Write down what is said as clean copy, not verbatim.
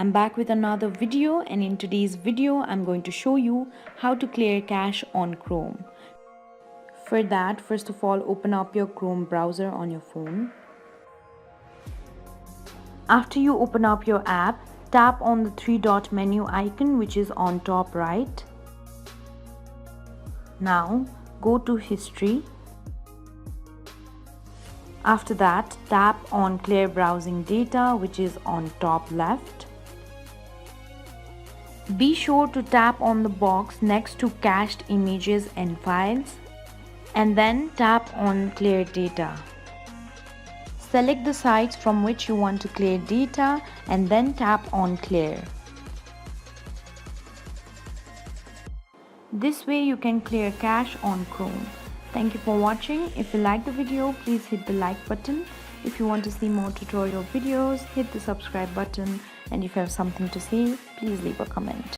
I'm back with another video, and in today's video I'm going to show you how to clear cache on Chrome. For that, first of all, open up your Chrome browser on your phone. After you open up your app, tap on the three-dot menu icon which is on top right. Now go to History. After that, tap on Clear Browsing Data which is on top left. Be sure to tap on the box next to Cached Images and Files and then tap on Clear Data. Select the sites from which you want to clear data and then tap on Clear. This way you can clear cache on Chrome. Thank you for watching. If you like the video, please hit the like button. If you want to see more tutorial videos, hit the subscribe button. And if you have something to say, please leave a comment.